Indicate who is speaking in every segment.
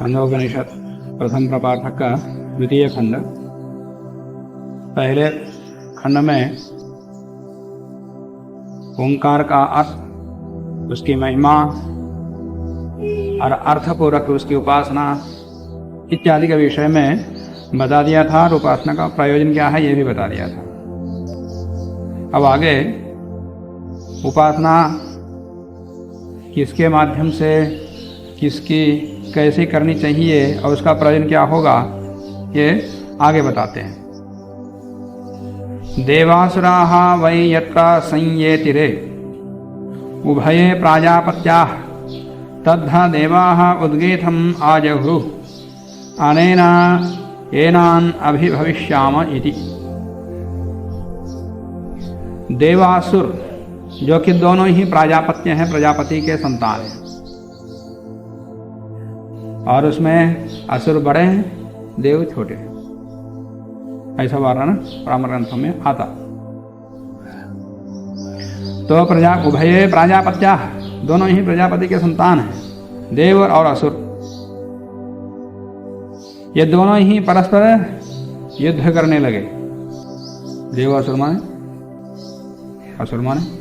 Speaker 1: छंदोपनिषद प्रथम प्रपाठक का द्वितीय खंड। पहले खंड में ओंकार का अर्थ, उसकी महिमा और अर्थपूर्वक उसकी उपासना इत्यादि के विषय में बता दिया था और उपासना का प्रयोजन क्या है ये भी बता दिया था। अब आगे उपासना किसके माध्यम से, किसकी कैसे करनी चाहिए और उसका प्रयोजन क्या होगा ये आगे बताते हैं। देवासुराः वै यत्र संयेतिरे उभये प्राजापत्याः तद्धा देवाः उद्गीथम् आजहुः अनेन एनान् अभिभविष्याम इति। देवासुर जो कि दोनों ही प्राजापत्य हैं, प्रजापति के संतान हैं, और उसमें असुर बड़े हैं, देव छोटे हैं, ऐसा वर्णन ब्राह्मण ग्रंथों में आता। तो उभये प्राजापत्या, दोनों ही प्रजापति के संतान हैं, देव और असुर। ये दोनों ही परस्पर युद्ध करने लगे। देव असुर माने, असुर माने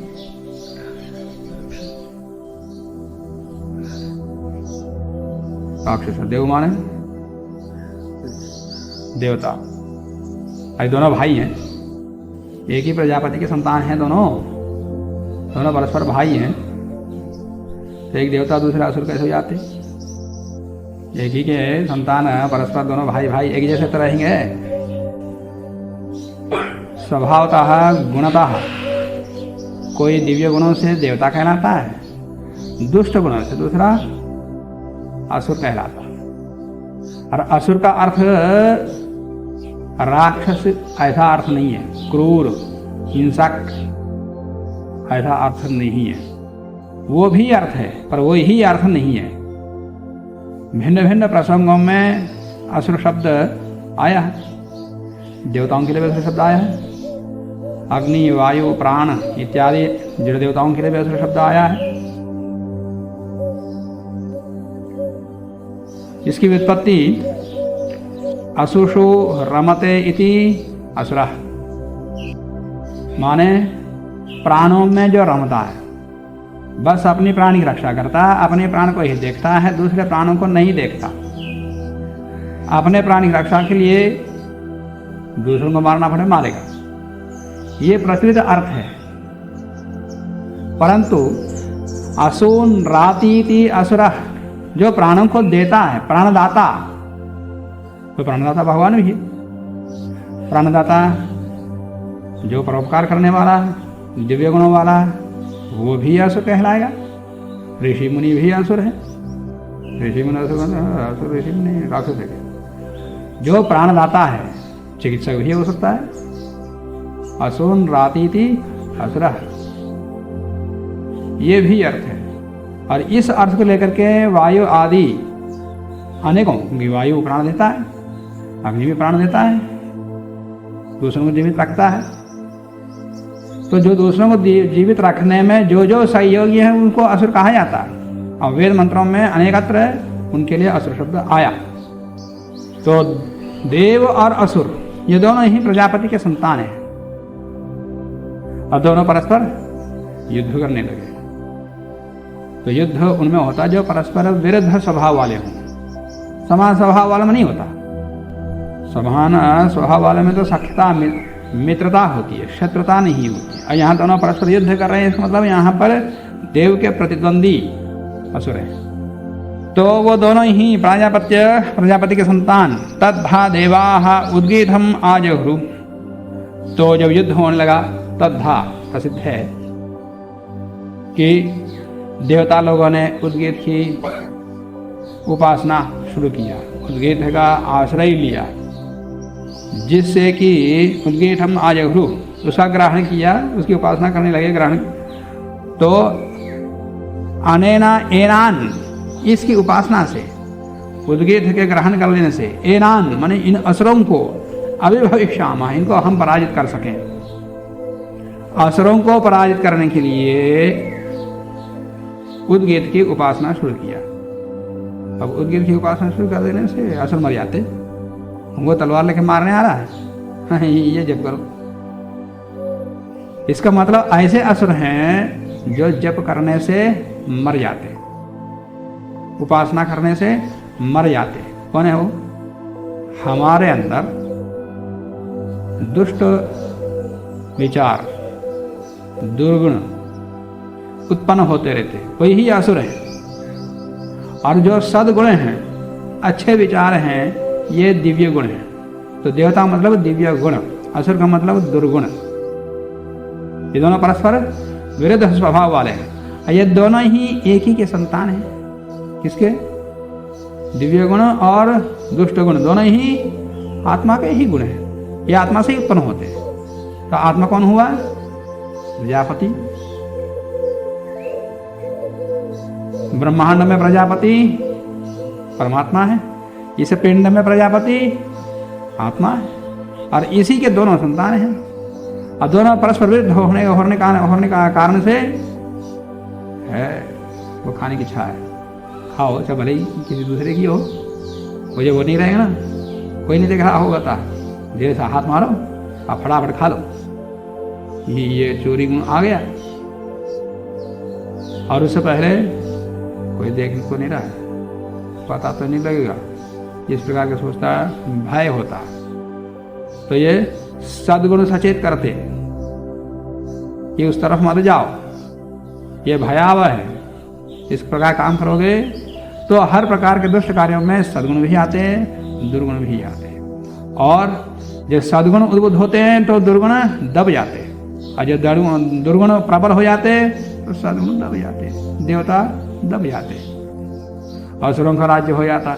Speaker 1: राक्षस, देव माने देवता। ये दोनों भाई हैं, एक ही प्रजापति के संतान हैं, दोनों परस्पर भाई हैं। तो एक देवता दूसरा असुर कैसे हो जाते? एक ही के संतान परस्पर दोनों भाई एक जैसे तो रहेंगे? स्वभावतः गुणतः कोई दिव्य गुणों से देवता कहलाता है, दुष्ट गुणों से दूसरा असुर कहलाता। और असुर का अर्थ राक्षस ऐसा अर्थ नहीं है, क्रूर हिंसक ऐसा अर्थ नहीं है। वो भी अर्थ है पर वो ही अर्थ नहीं है। भिन्न भिन्न प्रसंगों में असुर शब्द आया है। देवताओं के लिए भी असुर शब्द आया है, अग्नि वायु प्राण इत्यादि जड़ देवताओं के लिए भी असुर शब्द आया है। इसकी व्युत्पत्ति असुषु रमते इति असुरः, माने प्राणों में जो रमता है, बस अपनी प्राण की रक्षा करता है, अपने प्राण को ही देखता है, दूसरे प्राणों को नहीं देखता। अपने प्राण की रक्षा के लिए दूसरों को मारना पड़े मारेगा, ये प्रचलित अर्थ है। परंतु असुन रातीति असुरः, जो प्राणों को देता है, प्राणदाता, तो प्राणदाता भगवान भी है। प्राणदाता जो परोपकार करने वाला, दिव्य गुणों वाला, वो भी असुर कहलाएगा। ऋषि मुनि भी असुर है। ऋषि मुनि असुर, ऋषि मुनि राक्षस है। जो प्राणदाता है, चिकित्सक भी हो सकता है। असुन रातीति असुरः, ये भी अर्थ है। और इस अर्थ को लेकर के वायु आदि अनेकों, क्योंकि वायु प्राण देता है, अग्नि भी प्राण देता है, दूसरों को जीवित रखता है। तो जो दूसरों को जीवित रखने में जो जो सहयोगी है उनको असुर कहा जाता है। और वेद मंत्रों में अनेकत्र उनके लिए असुर शब्द आया। तो देव और असुर ये दोनों ही प्रजापति के संतान हैं, और दोनों परस्पर युद्ध करने लगे। तो युद्ध उनमें होता जो परस्पर विरुद्ध स्वभाव वाले हों, समान स्वभाव वाले में नहीं होता। समान स्वभाव वाले में तो सख्यता मित्रता होती है, शत्रुता नहीं होती है। और यहाँ दोनों परस्पर युद्ध कर रहे हैं, इसका मतलब यहाँ पर देव के प्रतिद्वंदी असुर हैं। तो वो दोनों ही प्रजापति के संतान, तद्धा देवाः उद्गीथम् आजहुः। तो जब युद्ध होने लगा, तद्धा प्रसिद्ध है कि देवता लोगों ने उद्गीत की उपासना शुरू किया, उद्गीत का आश्रय लिया, जिससे कि उद्गीथम् आजहुः, उसका ग्रहण किया, उसकी उपासना करने लगे, ग्रहण। तो अनेना एनान, इसकी उपासना से, उद्गीत के ग्रहण कर लेने से, एनान माने इन असुरों को, अभिभविष्यामः, इनको हम पराजित कर सकें। असुरों को पराजित करने के लिए उद्गीत की उपासना शुरू किया। अब उद्गित की उपासना शुरू कर देने से असुर मर जाते। वो तलवार लेके मारने आ रहा है, ये जप करो। इसका मतलब ऐसे असुर हैं जो जप करने से मर जाते, उपासना करने से मर जाते। कौन है वो? हमारे अंदर दुष्ट विचार, दुर्गुण उत्पन्न होते रहते, वही ही असुर है। और जो सद्गुण हैं, अच्छे विचार हैं, ये दिव्य गुण हैं। तो देवता मतलब दिव्य गुण, असुर का मतलब दुर्गुण। ये दोनों परस्पर विरुद्ध स्वभाव वाले हैं। ये दोनों ही एक ही के संतान हैं। किसके? दिव्य गुण और दुष्ट गुण दोनों ही आत्मा के ही गुण हैं। ये आत्मा से ही उत्पन्न होते हैं। तो आत्मा कौन हुआ? प्रजापति। ब्रह्मांड में प्रजापति परमात्मा है, इस पिंड में प्रजापति आत्मा है, और इसी के दोनों संतान हैं। और दोनों परस्पर विरुद्ध होने का कारण से है वो खाने की इच्छा है। खाओ, चाहे भले ही किसी दूसरे की हो, मुझे वो नहीं रहेगा ना, कोई नहीं देख रहा होगा, था धीरे से हाथ मारो और फटाफट खा लो। ये चोरी गुण आ गया। और उससे पहले कोई देखने को नहीं रहा, पता तो नहीं लगेगा, इस प्रकार के सोचता है, भय होता है। तो ये सद्गुण सचेत करते कि उस तरफ मत जाओ, ये भयावह है। इस प्रकार काम करोगे तो हर प्रकार के दुष्ट कार्यों में सद्गुण भी आते हैं, दुर्गुण भी आते हैं। और जब सद्गुण उद्बुद्ध होते हैं तो दुर्गुण दब जाते हैं, और जब दुर्गुण प्रबल हो जाते तो सद्गुण दब जाते, देवता दब जाते, असुरों का राज्य हो जाता।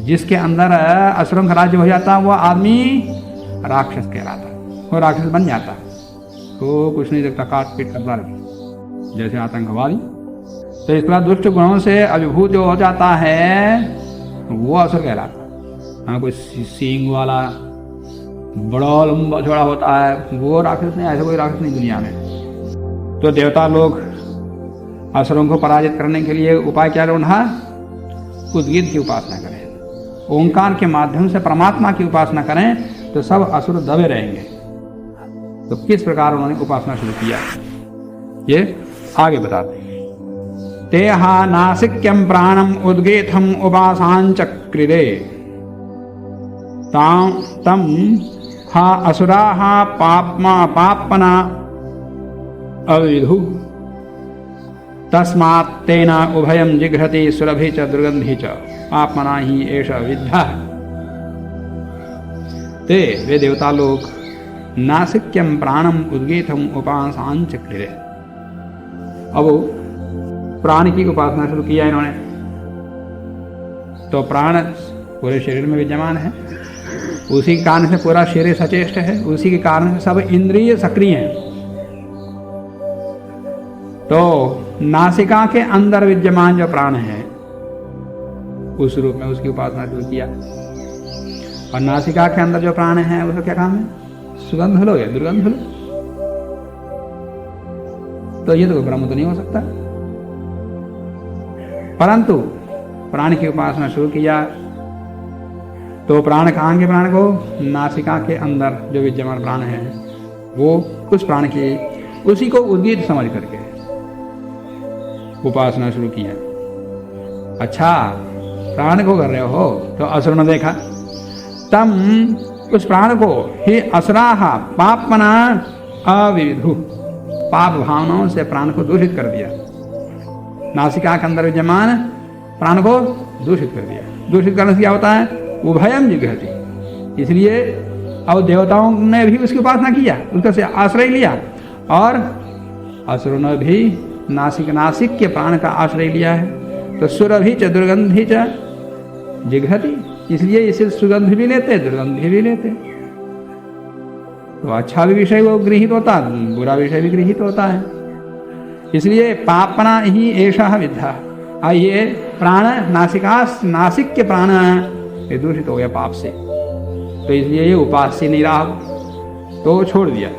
Speaker 1: जिसके अंदर असुरों का राज्य हो जाता वो आदमी राक्षस कहलाता, वो राक्षस बन जाता। तो कुछ नहीं देखता, काट पीट करता रहता, जैसे आतंकवादी। तो इस प्रकार दुष्ट गुणों से अभिभूत जो हो जाता है वो असुर कहलाता। हाँ, कोई सींग वाला बड़ा लंबा चौड़ा होता है वो राक्षस नहीं, ऐसा कोई राक्षस नहीं दुनिया में। तो देवता लोग असुरों को पराजित करने के लिए उपाय क्या ढूंढा? उद्गीत की उपासना करें, ओंकार के माध्यम से परमात्मा की उपासना करें तो सब असुर दबे रहेंगे। तो किस प्रकार उन्होंने उपासना शुरू किया ये आगे बताते हैं। तेहा नासिक्यम प्राणम उद्गीतम उपासांचक्रिरे तम हा असुरा पापना अविधु तस्मात् तेना उभयम जिघ्रति सुरभि च दुर्गंधि च पापमना ही एष विद्धा। ते वे देवता लोग नासिक्यम प्राणम उद्गीतम उपासांचक्रिरे, अब प्राण की उपासना शुरू किया इन्होंने। तो प्राण पूरे शरीर में विद्यमान है, उसी के कारण से पूरा शरीर सचेष्ट है, उसी के कारण से सब इंद्रिय सक्रिय हैं। तो नासिका के अंदर विद्यमान जो प्राण है उस रूप में उसकी उपासना शुरू किया। और नासिका के अंदर जो प्राण है उसका क्या काम है? सुगंध लो या दुर्गंध लो। तो ये तो ब्रह्म तो नहीं हो सकता। परंतु प्राण की उपासना शुरू किया तो प्राण कहाँ के प्राण को? नासिका के अंदर जो विद्यमान प्राण है वो उस प्राण की उसी को उद्गीत समझ करके उपासना शुरू किया। अच्छा, प्राण को कर रहे हो तो असुर ने देखा, तम उस प्राण को ही असुराह पापमना अविधु, पाप भावनाओं से प्राण को दूषित कर दिया। नासिका के अंदर विद्यमान प्राण को दूषित कर दिया। दूषित करने से क्या होता है? उभयम जिघ्रति। इसलिए अब देवताओं ने भी उसकी उपासना किया, उसका आश्रय लिया, और असुरों ने भी नासिक के प्राण का आश्रय लिया है। तो सुरभि च दुर्गंधि च जिघ्रति, इसलिए इसे सुगंध भी लेते, दुर्गंध भी लेते। तो अच्छा भी विषय वो गृहीत होता, बुरा विषय भी गृहीत होता है। इसलिए पापना ही एषः विद्धा। ये प्राण नासिक के प्राण ये दूषित हो गया पाप से, तो इसलिए ये उपास्य नहीं रहा, तो छोड़ दिया।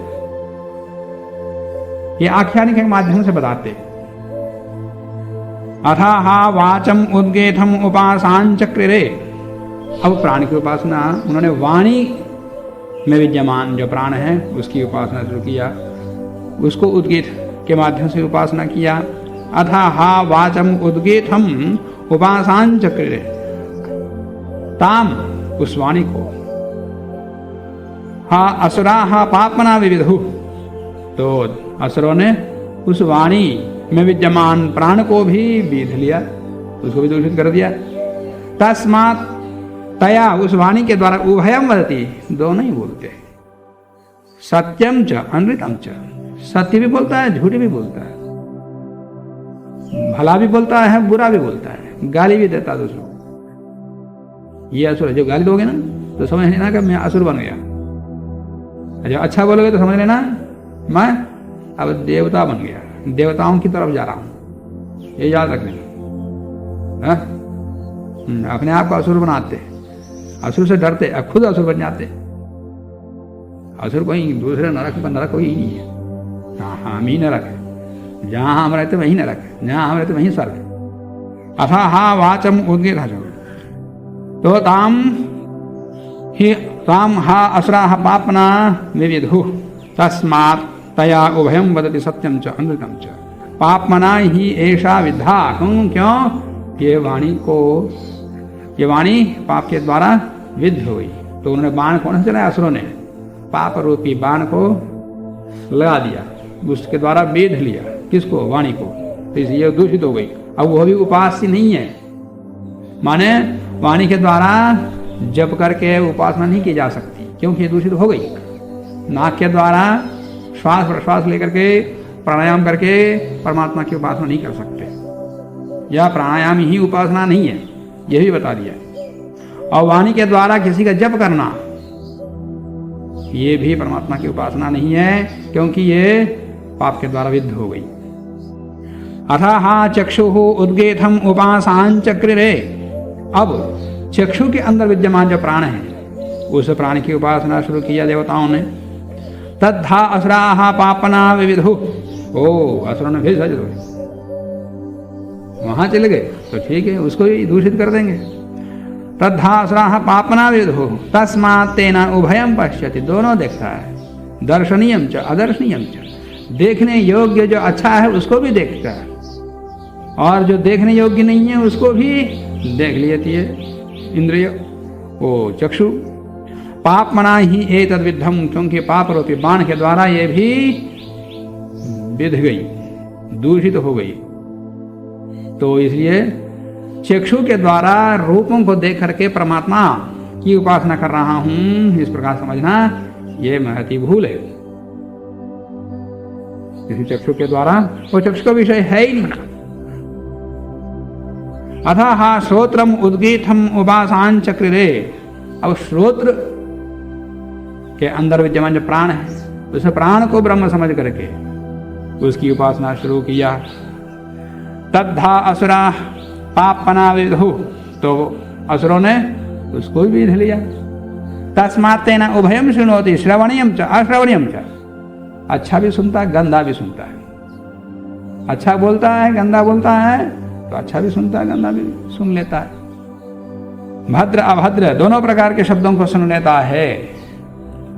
Speaker 1: ये आख्यान के माध्यम से बताते। अथाहा वाचम उद्गेथम उपासांचक्रिरे। अब प्राण की उपासना उन्होंने वाणी में विद्यमान जो प्राण है उसकी उपासना शुरू किया, उसको उद्गीत के माध्यम से उपासना किया। अथाहा वाचम उद्गीथम उपासांचक्रिरे, ताम उस वाणी को, हा असुरा पापना विविधु, तो असुरों ने उस वाणी में विद्यमान प्राण को भी बीध लिया, उसको भी दूषित कर दिया। तस्मात् तया, उस वाणी के द्वारा, उभयम वदति, दोनों ही बोलते हैं, सत्यम च अनृतम च, सत्य भी बोलता है झूठ भी बोलता है, भला भी बोलता है बुरा भी बोलता है, गाली भी देता है दूसरों को। ये असुर, जो गाली दोगे ना तो समझ लेना कि मैं असुर बन गया, जब अच्छा बोलोगे तो समझ लेना मैं अब देवता बन गया, देवताओं की तरफ जा रहा हूं, ये याद रख लेना। अपने आप को असुर बनाते, असुर से डरते, अब खुद असुर बन जाते। असुर कोई दूसरे नरक पर, नरक कोई नहीं है, हम ही नरक है, जहां हम रहते वहीं नरक है, जहां हम रहते वहीं स्वर्ग है। अथा हा वाचम उद्गीत, तो ताम हा असुरा पापना विविधु, तस्मात् तया उभयम वदति सत्यम च अनृतम च, पापमना ही ऐसा विद्धा। क्यों? ये वाणी पाप के द्वारा विद्ध हुई। तो उन्होंने बाण कौन से चलाया? असुरों ने पाप रूपी बाण को लगा दिया, उसके द्वारा वेध लिया, किसको? वाणी को, तो इसलिए दूषित हो गई। अब वह भी उपास्य नहीं है, माने वाणी के द्वारा जप करके उपासना नहीं की जा सकती, क्योंकि दूषित हो गई। नाक के द्वारा श्वास प्रश्वास लेकर के प्राणायाम करके परमात्मा की उपासना नहीं कर सकते, यह प्राणायाम ही उपासना नहीं है, यह भी बता दिया। और वाणी के द्वारा किसी का जप करना, ये भी परमात्मा की उपासना नहीं है, क्योंकि ये पाप के द्वारा विद्ध हो गई। अथाहा चक्षुः उद्गेथम उपासांचक्रिरे। अब चक्षु के अंदर विद्यमान जो प्राण है, उस प्राण की उपासना शुरू किया देवताओं ने। तद्धा असुराः पापना विविधु। ओ, असुरों ने फिर सज वहां चले गए तो ठीक है, उसको ही दूषित कर देंगे। तद्धा असुराः पापना विविधु तस्मात् तेन उभयम पश्यति। दोनों देखता है, दर्शनीयम च अदर्शनीयम च। देखने योग्य जो अच्छा है उसको भी देखता है, और जो देखने योग्य नहीं है उसको भी देख लेती है इंद्रिय, वो चक्षु। पापमना ही एतद् विद्धम, क्योंकि पाप रूपी बाण के द्वारा ये भी विध गई, दूषित हो गई। तो इसलिए चक्षु के द्वारा रूपों को देख करके परमात्मा की उपासना कर रहा हूं, इस प्रकार समझना ये महती भूल है। किसी चक्षु के द्वारा, वो चक्षु का विषय है ही नहीं। अथाहा श्रोत्रम उद्गीथम उपासांचक्रिरे। अब श्रोत्र के अंदर विद्यमान जो प्राण है, उस प्राण को ब्रह्म समझ करके उसकी उपासना शुरू किया। तद्धा असुरा पापना विदु। तो असुरों ने उसको भी विध लिया। तस्मात् तेन उभयम शृणोति श्रवणीयम च अश्रवणीयम च। अच्छा भी सुनता है, गंदा भी सुनता है। अच्छा बोलता है, गंदा बोलता है, तो अच्छा भी सुनता है, गंदा भी सुन लेता है। भद्र अभद्र दोनों प्रकार के शब्दों को सुन लेता है।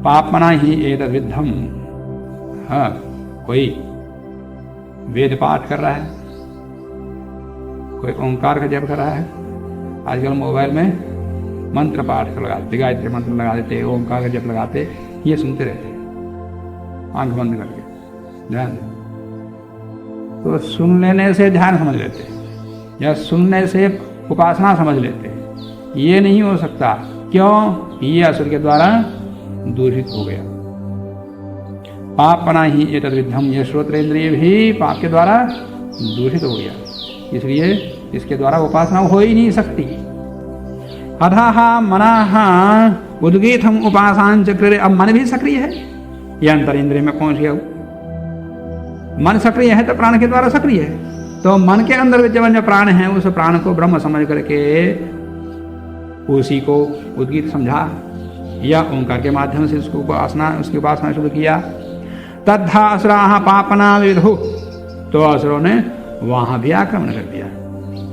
Speaker 1: पापमना ही एतद् विद्धम। हाँ, कोई वेद पाठ कर रहा है, कोई ओंकार का जप कर रहा है। आजकल मोबाइल में मंत्र पाठ कर लगा देते, गायत्री मंत्र लगा देते, ओंकार का जप लगाते, ये सुनते रहते, आंख बंद करके ध्यान। तो सुन लेने से ध्यान समझ लेते, या सुनने से उपासना समझ लेते, ये नहीं हो सकता। क्यों? ये असुर के द्वारा दूषित हो गया। पापना ही एतद् विद्धम। ये श्रोत्रेंद्रिय भी पाप के द्वारा दूषित हो गया, इसलिए इसके द्वारा उपासना हो ही नहीं सकती। अथाहा मनाः उद्गीथम उपासांचक्रिरे। अब मन भी सक्रिय है, यह अंतर इंद्रिय में पहुंच गया। मन सक्रिय है तो प्राण के द्वारा सक्रिय है। तो मन के अंदर विद्यमान जो प्राण है, उस प्राण को ब्रह्म समझ करके उसी को उद्गीत समझा, या ओंकार के माध्यम से उसकी उपासना शुरू किया। तद्धा असुराः पापना विदुः। तो असुरों ने वहां भी आक्रमण कर दिया,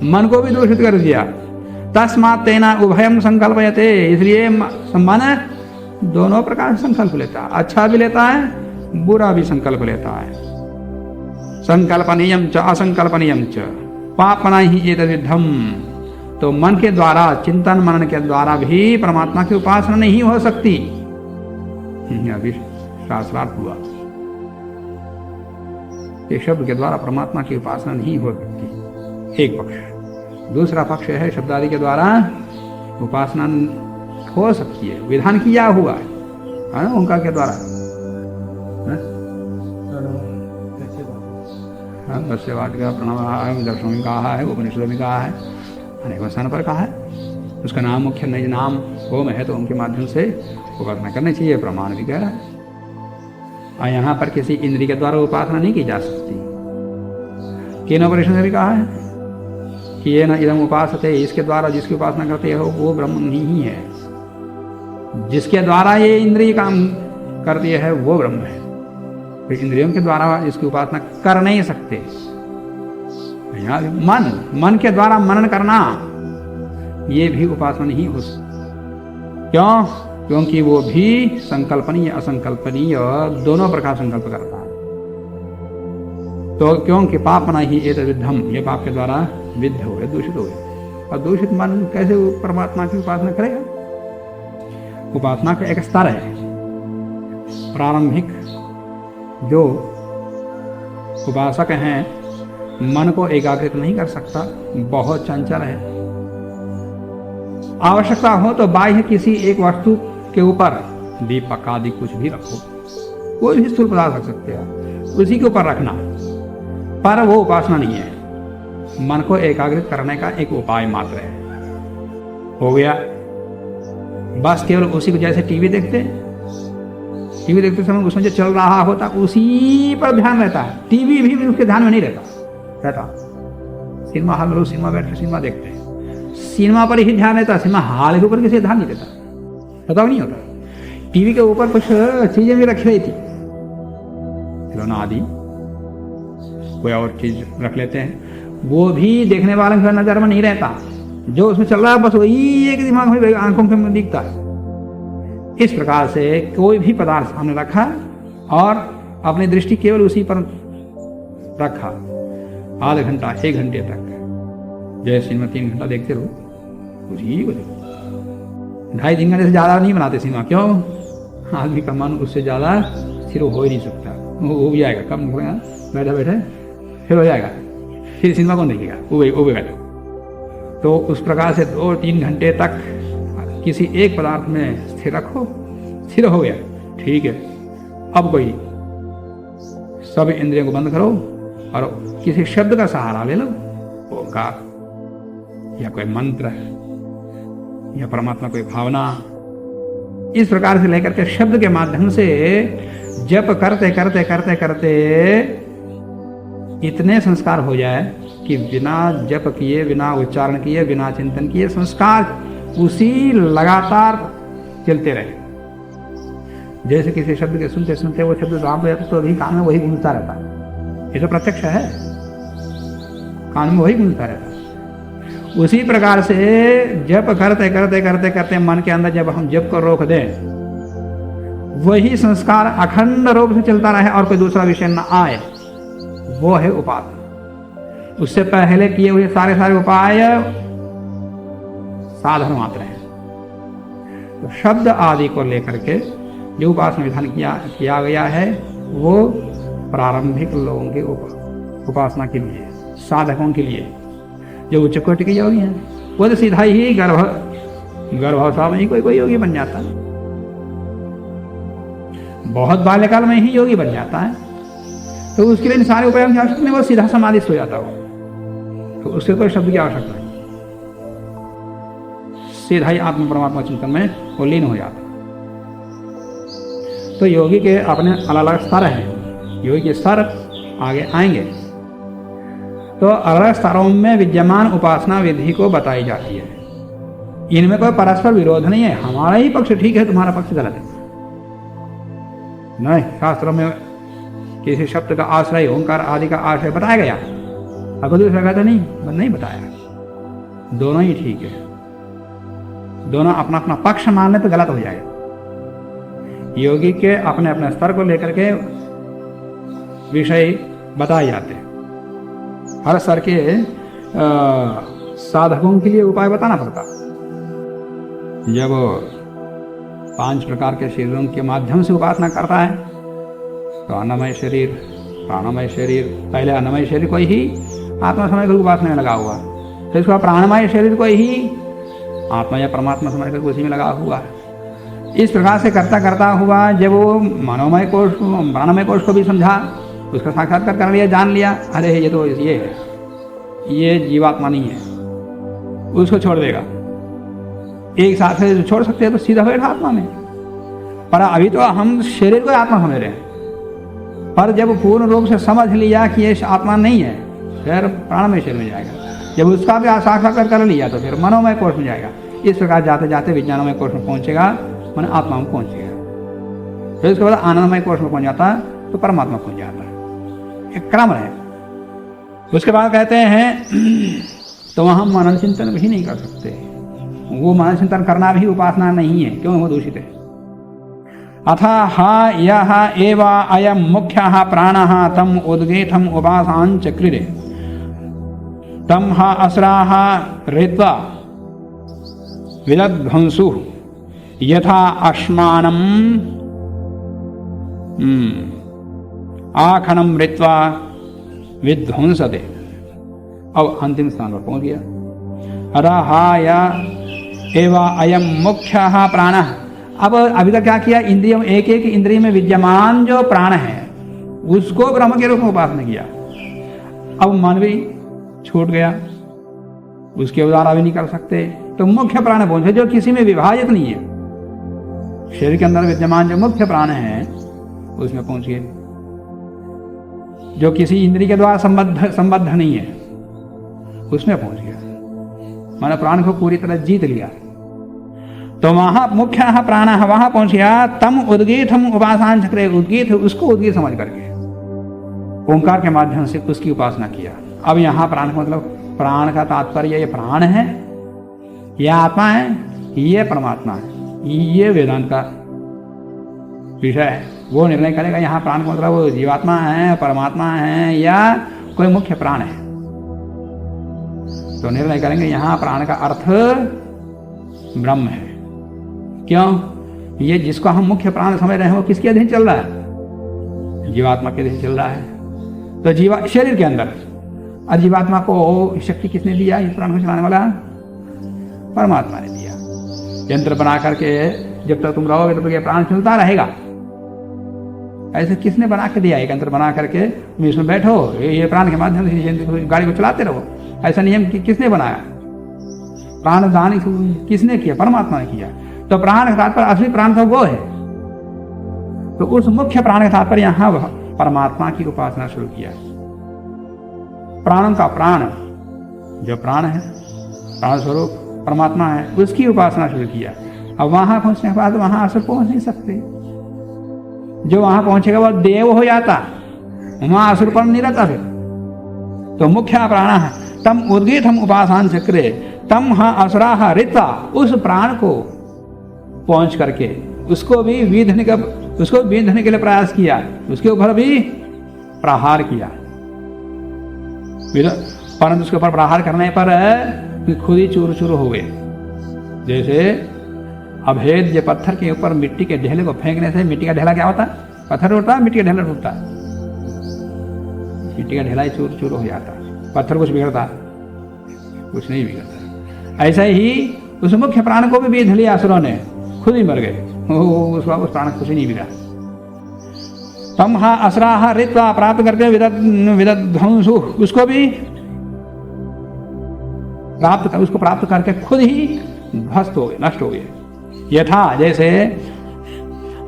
Speaker 1: मन को भी दूषित कर दिया। तस्मात् तेना उभयम संकल्पयते, इसलिए मन दोनों प्रकार से संकल्प लेता है, अच्छा भी लेता है, बुरा भी संकल्प लेता है। संकल्पनीयम च असंकल्पनीयम च पापना ही एतद्विद्धम। तो मन के द्वारा, चिंतन मनन के द्वारा भी परमात्मा की उपासना नहीं हो सकती। अभी शास्त्रार्थ हुआ, ये शब्द के द्वारा परमात्मा की उपासना नहीं हो सकती, एक पक्ष। दूसरा पक्ष है शब्द आदि के द्वारा उपासना हो सकती है, विधान किया हुआ है ना, ओंकार के द्वारा। दस्य वाटिका प्रणव दर्शन में कहा है, उपनिषद में कहा है, अनेक स्थान पर कहा है। उसका नाम मुख्य नहीं, नाम होम है तो उनके माध्यम से उपासना करनी चाहिए, प्रमाण भी कह रहा है। और यहाँ पर किसी इंद्रिय के द्वारा उपासना नहीं की जा सकती। केनोपनिषद ने भी कहा है कि ये न इदम उपासते, इसके द्वारा जिसकी उपासना करते हो वो ब्रह्म नहीं है, जिसके द्वारा ये इंद्रिय काम करती है वो ब्रह्म है। फिर इंद्रियों के द्वारा इसकी उपासना कर नहीं सकते। मन के द्वारा मनन करना ये भी उपासना नहीं हो सकती। क्यों? क्योंकि वो भी संकल्पनीय असंकल्पनीय दोनों प्रकार संकल्प करता है। तो क्योंकि पापना ही एतद्विद्धम, ये पाप के द्वारा विद्ध हो गए, दूषित हो गए। और दूषित मन कैसे परमात्मा की उपासना करेगा? उपासना का एक स्तर है प्रारंभिक। जो उपासक हैं मन को एकाग्रित नहीं कर सकता, बहुत चंचल है। आवश्यकता हो तो बाह्य किसी एक वस्तु के ऊपर दीपक आदि कुछ भी रखो, कोई भी स्थूल पदार्थ रख सकते हैं, उसी के ऊपर रखना, पर वो उपासना नहीं है। मन को एकाग्रित करने का एक उपाय मात्र है, हो गया। बस केवल उसी को, जैसे टीवी देखते समय उसमें जो चल रहा होता उसी पर ध्यान रहता है, टीवी भी उसके ध्यान में नहीं रहता। सिनेमा हॉल में लोग सिनेमा बैठ के सिनेमा देखते हैं, सिनेमा पर ही ध्यान रहता, सिनेमा हॉल के ऊपर किसी ध्यान नहीं देता, पता नहीं होता। टीवी के ऊपर कुछ चीजें भी रखी रही थी, खिलौना आदि, कोई और चीज रख लेते हैं, वो भी देखने वाले की नजर में नहीं रहता। जो उसमें चल रहा है बस वही एक दिमाग में, आंखों के में दिखता है। इस प्रकार से कोई भी पदार्थ सामने रखा और अपनी दृष्टि केवल उसी पर रखा, आधा घंटा 1 घंटे तक, जैसे सिनेमा 3 घंटा देखते रहो, उसी को देखो। 2.5-3 घंटे से ज्यादा नहीं बनाते सिनेमा। क्यों? आदमी का मन उससे ज्यादा स्थिर हो ही नहीं सकता, वो हो जाएगा, कम बैठे बैठे फिर हो जाएगा, फिर सिनेमा कौन देखेगा, वो बैठो। तो उस प्रकार से 2-3 घंटे तक किसी एक पदार्थ में स्थिर रखो, स्थिर हो गया, ठीक है। अब कोई सब इंद्रियों को बंद करो और किसी शब्द का सहारा ले लो, ओंकार या कोई मंत्र या परमात्मा कोई भावना, इस प्रकार से लेकर के शब्द के माध्यम से जप करते करते करते करते इतने संस्कार हो जाए कि बिना जप किए, बिना उच्चारण किए, बिना चिंतन किए संस्कार उसी लगातार चलते रहे। जैसे किसी शब्द के सुनते सुनते वो शब्द राम रहता तो अभी कान में वही गूंजता रहता, ये तो प्रत्यक्ष है, कान में वही गूंजता रहता। उसी प्रकार से जप करते करते करते करते मन के अंदर जब हम जप को रोक दें, वही संस्कार अखंड रूप से चलता रहे और कोई दूसरा विषय न आए, वो है उपासना। उससे पहले किए हुए सारे उपाय साधन मात्र है। तो शब्द आदि को लेकर के जो उपासना विधान किया गया है वो प्रारंभिक लोगों के उपासना के लिए, साधकों के लिए। जो उच्च कोटि के योगी हैं वो तो सीधा ही गर्भावस्था में ही कोई योगी बन जाता है, बहुत बाल्यकाल में ही योगी बन जाता है। तो उसके लिए सारे उपायों की आवश्यकता नहीं, वो सीधा समाधिस्थ हो जाता हो, तो उसके कोई शब्द की आवश्यकता नहीं, सीधा ही आत्म परमात्मा चिंतन में वो लीन हो जाता। तो योगी के अपने अलग अलग स्तर हैं, योगी के स्तर आगे आएंगे। तो अलग स्तरों में विद्यमान उपासना विधि को बताई जाती है। इनमें कोई परस्पर विरोध नहीं है, हमारा ही पक्ष ठीक है, तुम्हारा पक्ष गलत है नहीं। शास्त्रों में किसी शब्द का आश्रय, ओंकार आदि का आश्रय बताया गया, अगर दूसरा कहता नहीं बताया। दोनों ही ठीक है। दोनों अपना अपना पक्ष मानने तो गलत हो जाएगा। योगी के अपने अपने स्तर को लेकर के विषय बताए जाते हैं। हर स्तर के साधकों के लिए उपाय बताना पड़ता। जब 5 प्रकार के शरीरों के माध्यम से उपासना करता है तो अन्नमय शरीर, प्राणमय शरीर, पहले अन्नमय शरीर को ही आत्मा समझ कर उपासना में लगा हुआ, फिर उसका प्राणमय शरीर को ही आत्मा या परमात्मा समझ कर उसी में लगा हुआ है। इस प्रकार से करता करता हुआ जब वो मनोमय कोश, प्राणमय कोश को भी समझा, उसका साक्षात्कार कर लिया, जान लिया, अरे ये तो ये है, ये जीवात्मा नहीं है, उसको छोड़ देगा। एक साथ से छोड़ सकते हैं तो सीधा बैठा आत्मा में। पर अभी तो हम शरीर को आत्मा समझ रहे हैं, पर जब पूर्ण रूप से समझ लिया कि ये आत्मा नहीं है, फिर प्राणमय शरीर में जाएगा। जब उसका भी साक्षात्कार कर लिया तो फिर मनोमय कोश में जाएगा। इस प्रकार जाते जाते विज्ञानमय कोश में पहुंचेगा, मन आत्मा में पहुंचेगा। फिर उसके बाद आनंदमय कोश में पहुंच जाता तो परमात्मा पहुंच जाता है। एक क्रम है। उसके बाद कहते हैं तो वहां मनन चिंतन भी नहीं कर सकते। वो मनन चिंतन करना भी उपासना नहीं है, क्यों? वो दूषित है। अथ यह एव अयम मुख्यः प्राणः तम उद्गीतम उपासां चक्रिरे तम असराः ऋत्वा विदध्वंसु यथा अश्मानम आखनम ऋत्वा विध्वंसते। अब अंतिम स्थान पर पहुंच गया। अराहाय एव अयम मुख्यः प्राणः। अब अभी तक क्या किया? इंद्रियों, एक एक इंद्रिय में विद्यमान जो प्राण है उसको ब्रह्म के रूप में उपासना किया। अब मन भी छूट गया, उसके उदाहरण भी नहीं कर सकते, तो मुख्य प्राण पहुंचे जो किसी में विभाजित नहीं है। शरीर के अंदर विद्यमान जो मुख्य प्राण है उसमें पहुंच गए, जो किसी इंद्रिय के द्वारा संबद्ध नहीं है उसमें पहुंच गया। मैंने प्राण को पूरी तरह जीत लिया। तो वहां मुख्य प्राण वहां पहुंच गया। तम उद्गीतम उपासना चक्रे। उद्गीत, उसको उद्गीत समझ करके ओंकार के माध्यम से उसकी उपासना किया। अब यहाँ प्राण का मतलब, प्राण का तात्पर्य ये प्राण है, यह आत्मा है, ये परमात्मा है, ये वेदांत का विषय है। वो निर्णय करेगा यहाँ प्राण का मतलब वो जीवात्मा है, परमात्मा है, या कोई मुख्य प्राण है। तो निर्णय करेंगे यहाँ प्राण का अर्थ ब्रह्म है। क्यों? ये जिसको हम मुख्य प्राण समझ रहे हैं वो किसके अधीन चल रहा है? जीवात्मा के अधीन चल रहा है। तो जीवा शरीर के अंदर, और जीवात्मा को शक्ति किसने दिया? इस प्राण को चलाने वाला परमात्मा ने दिया। यंत्र बना करके जब तक तुम रहोगे तब तक ये प्राण चलता रहेगा। ऐसे किसने बना के दिया? एक यंत्र बना करके तुम इसमें बैठो, ये प्राण के माध्यम से गाड़ी को चलाते रहो। ऐसा नियम किसने बनाया? प्राण दान किसने किया? परमात्मा ने किया। तो प्राण का तात्पर्य, असली प्राण तो वो है। तो उस मुख्य प्राण का तात्पर्य यहां परमात्मा की उपासना शुरू किया। प्राण का प्राण, जो प्राण है, प्राण स्वरूप परमात्मा है, उसकी उपासना शुरू किया। अब वहां पहुंचने के बाद वहां असुर पहुंच नहीं सकते। जो वहां पहुंचेगा वह देव हो जाता, वहां असुर पर नहीं रहता। फिर तो मुख्य प्राण है तम उद्गीतम उपासना चक्रे तम असुराः ऋत्वा। उस प्राण को पहुंच करके उसको भी बीधने के लिए प्रयास किया, उसके ऊपर भी प्रहार किया, परंतु उसके ऊपर प्रहार करने पर खुद ही चूर चूर हो गए। जैसे अभेद्य पत्थर के ऊपर मिट्टी के ढेले को फेंकने से मिट्टी का ढेला क्या होता है? पत्थर टूटता है, मिट्टी का ढेला टूटता है। मिट्टी का ढेला ही चूर चूर हो जाता है। पत्थर कुछ बिगड़ता? कुछ नहीं बिगड़ता। ऐसा ही उस मुख्य प्राण को भी बीध लिया असुरों ने, खुद ही मर गए। उस प्राण कुछ नहीं मिला। तम असुराः ऋत्वा प्राप्त करके विदध्वंसु। उसको भी प्राप्त करके खुद ही ध्वस्त हो गए, नष्ट हो गए। यथा जैसे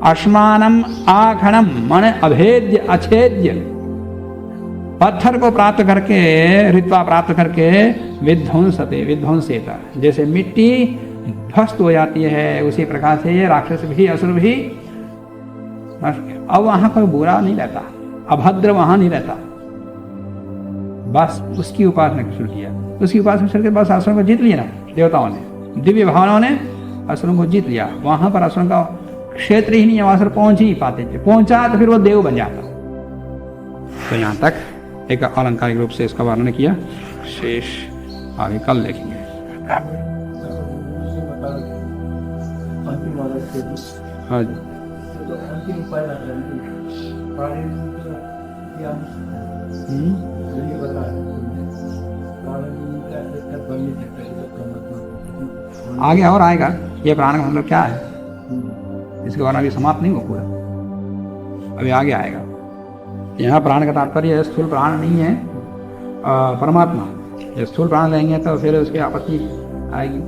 Speaker 1: अश्मानम आखनम मन अभेद्य अछेद्य, पत्थर को प्राप्त करके, ऋत्वा प्राप्त करके विध्वंसेता, जैसे मिट्टी ध्वस्त हो जाती है, उसी प्रकार से राक्षस भी असुर भी। अब वहां कोई बुरा नहीं रहता, अभद्र वहां नहीं रहता। बस उसकी उपासना शुरू किया। उसकी उपासना शुरू करके बस असुरों को जीत लिया ना देवताओं ने, दिव्य भावनाओं ने असुरों को जीत लिया। वहां पर असुरों का क्षेत्र ही नहीं है, वहां असुर पहुंच ही पाते थे, पहुंचा तो फिर वो देव बन जाता। तो यहाँ तक एक अलंकारिक रूप से इसका वर्णन किया, शेष आगे कल देखेंगे। हाँ जी। आगे और आएगा ये प्राण का मतलब क्या है, इसके बारे में अभी समाप्त नहीं हुआ पूरा, अभी आगे आएगा। यहाँ प्राण का तात्पर्य स्थूल प्राण नहीं है, परमात्मा। ये स्थूल प्राण लेंगे तो फिर उसकी आपत्ति आएगी।